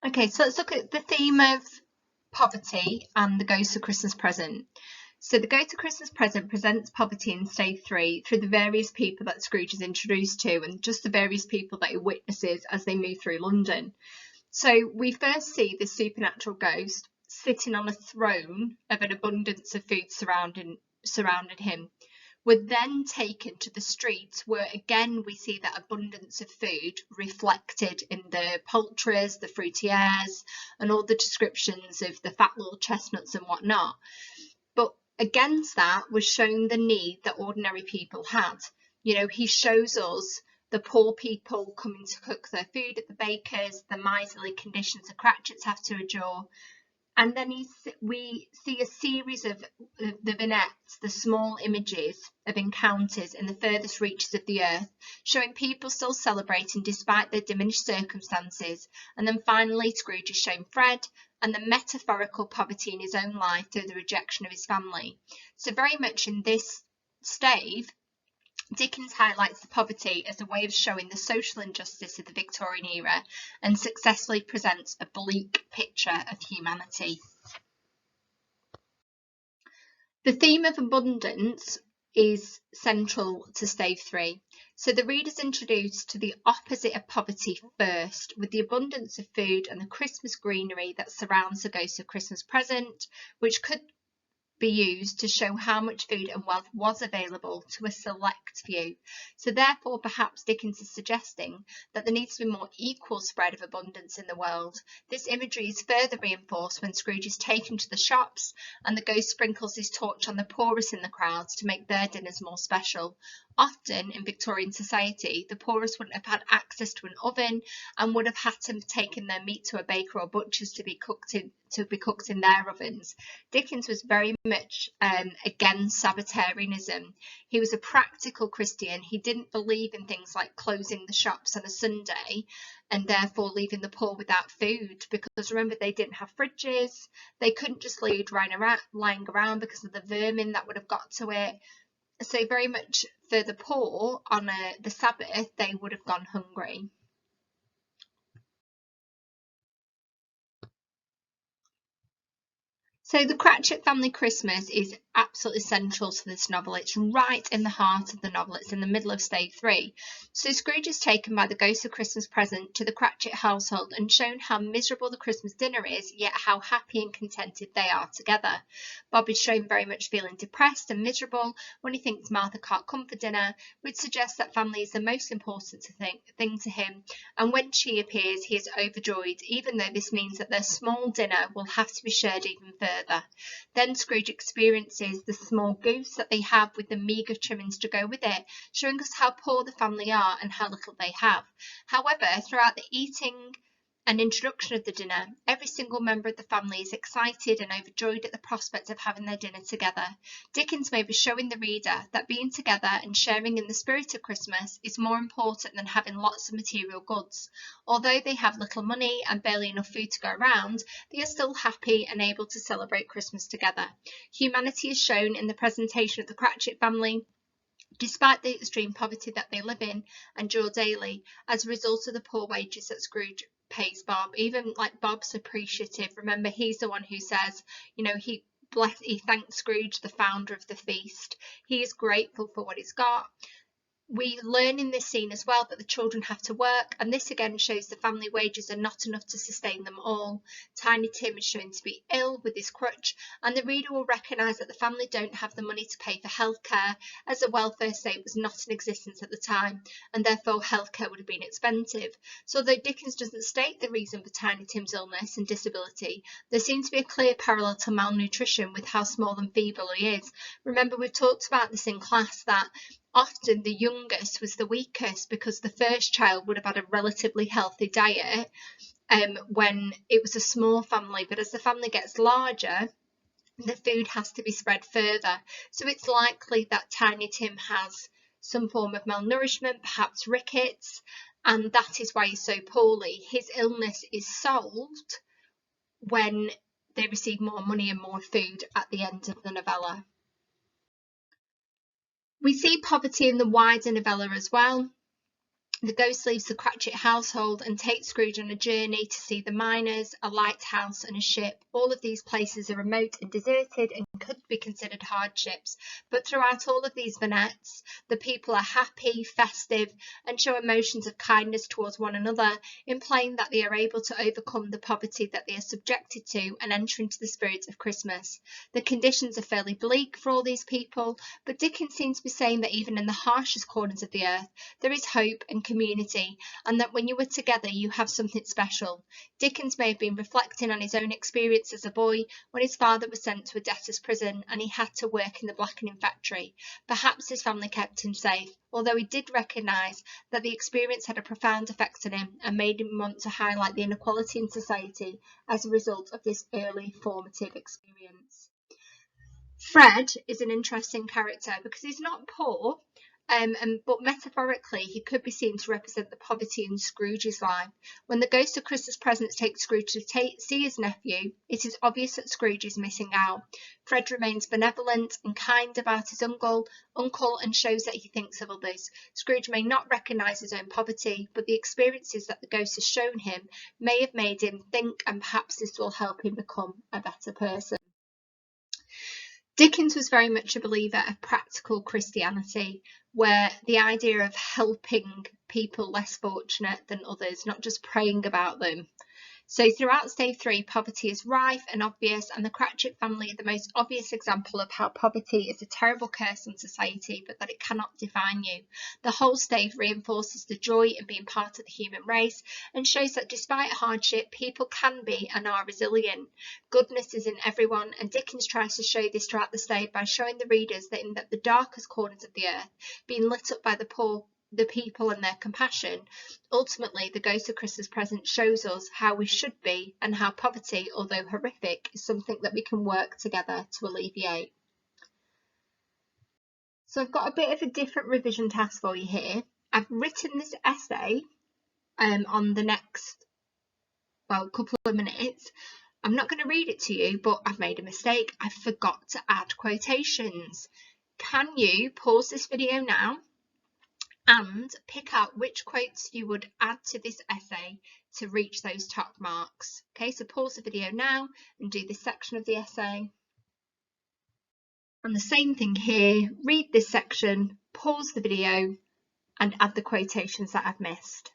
Okay, so let's look at the theme of poverty and the Ghost of Christmas Present. So the Ghost of Christmas Present presents poverty in Stave 3 through the various people that Scrooge is introduced to and just the various people that he witnesses as they move through London. So we first see the supernatural ghost sitting on a throne of an abundance of food surrounding him. We're then taken to the streets where again we see that abundance of food reflected in the poultries, the fruitières, and all the descriptions of the fat little chestnuts and whatnot. But against that was shown the need that ordinary people had. You know, he shows us the poor people coming to cook their food at the bakers, the miserly conditions the Cratchits have to endure. And then we see a series of the vignettes, the small images of encounters in the furthest reaches of the earth, showing people still celebrating despite their diminished circumstances. And then finally, Scrooge is shown Fred and the metaphorical poverty in his own life through the rejection of his family. So very much in this stave, Dickens highlights the poverty as a way of showing the social injustice of the Victorian era and successfully presents a bleak picture of humanity. The theme of abundance is central to Stave 3. So the reader's introduced to the opposite of poverty first, with the abundance of food and the Christmas greenery that surrounds the Ghost of Christmas Present, which could be used to show how much food and wealth was available to a select few. So therefore, perhaps Dickens is suggesting that there needs to be more equal spread of abundance in the world. This imagery is further reinforced when Scrooge is taken to the shops and the ghost sprinkles his torch on the poorest in the crowds to make their dinners more special. Often in Victorian society, the poorest wouldn't have had access to an oven and would have had to have taken their meat to a baker or butcher's to be cooked in their ovens. Dickens was very much against Sabbatarianism. He was a practical Christian. He didn't believe in things like closing the shops on a Sunday and therefore leaving the poor without food, because remember, they didn't have fridges. They couldn't just leave lying around because of the vermin that would have got to it. So very much for the poor on the Sabbath, they would have gone hungry. So the Cratchit family Christmas is absolutely central to this novel. It's right in the heart of the novel. It's in the middle of Stave 3. So Scrooge is taken by the Ghost of Christmas Present to the Cratchit household and shown how miserable the Christmas dinner is, yet how happy and contented they are together. Bob is shown very much feeling depressed and miserable when he thinks Martha can't come for dinner, which suggests that family is the most important thing to him. And when she appears, he is overjoyed, even though this means that their small dinner will have to be shared even further. Then Scrooge experiences the small goose that they have with the meagre trimmings to go with it, showing us how poor the family are and how little they have. However, throughout the eating and introduction of the dinner, every single member of the family is excited and overjoyed at the prospect of having their dinner together. Dickens may be showing the reader that being together and sharing in the spirit of Christmas is more important than having lots of material goods. Although they have little money and barely enough food to go around, they are still happy and able to celebrate Christmas together. Humanity is shown in the presentation of the Cratchit family, despite the extreme poverty that they live in and endure daily as a result of the poor wages that Scrooge pays Bob. Even like Bob's appreciative. Remember, he's the one who says, you know, he thanks Scrooge, the founder of the feast. He is grateful for what he's got. We learn in this scene as well that the children have to work, and this again shows the family wages are not enough to sustain them all. Tiny Tim is shown to be ill with his crutch, and the reader will recognise that the family don't have the money to pay for healthcare, as the welfare state was not in existence at the time, and therefore healthcare would have been expensive. So although Dickens doesn't state the reason for Tiny Tim's illness and disability, there seems to be a clear parallel to malnutrition with how small and feeble he is. Remember, we've talked about this in class, that often the youngest was the weakest because the first child would have had a relatively healthy diet when it was a small family, but as the family gets larger, the food has to be spread further. So it's likely that Tiny Tim has some form of malnourishment, perhaps rickets, and that is why he's so poorly. His illness is solved when they receive more money and more food at the end of the novella. We see poverty in the wider novella as well. The ghost leaves the Cratchit household and takes Scrooge on a journey to see the miners, a lighthouse and a ship. All of these places are remote and deserted and could be considered hardships, but throughout all of these vignettes, the people are happy, festive and show emotions of kindness towards one another, implying that they are able to overcome the poverty that they are subjected to and enter into the spirit of Christmas. The conditions are fairly bleak for all these people, but Dickens seems to be saying that even in the harshest corners of the earth, there is hope and community, and that when you are together you have something special. Dickens may have been reflecting on his own experience as a boy when his father was sent to a debtor's prison and he had to work in the blackening factory. Perhaps his family kept him safe, although he did recognise that the experience had a profound effect on him and made him want to highlight the inequality in society as a result of this early formative experience. Fred is an interesting character because he's not poor, but metaphorically he could be seen to represent the poverty in Scrooge's life. When the ghost of Christmas presents takes Scrooge to see his nephew, it is obvious that Scrooge is missing out. Fred remains benevolent and kind about his uncle and shows that he thinks of others. Scrooge may not recognise his own poverty, but the experiences that the ghost has shown him may have made him think, and perhaps this will help him become a better person. Dickens was very much a believer of practical Christianity, where the idea of helping people less fortunate than others, not just praying about them. So throughout Stave 3, poverty is rife and obvious, and the Cratchit family are the most obvious example of how poverty is a terrible curse on society, but that it cannot define you. The whole stave reinforces the joy in being part of the human race and shows that despite hardship, people can be and are resilient. Goodness is in everyone, and Dickens tries to show this throughout the stave by showing the readers that in the darkest corners of the earth, being lit up by the poor, the people and their compassion, ultimately the ghost of Christmas present shows us how we should be and how poverty, although horrific, is something that we can work together to alleviate. So I've got a bit of a different revision task for you here. I've written this essay on the next couple of minutes. I'm not going to read it to you, but I've made a mistake. I forgot to add quotations. Can you pause this video now and pick out which quotes you would add to this essay to reach those top marks? Okay, so pause the video now and do this section of the essay. And the same thing here, read this section, pause the video and add the quotations that I've missed.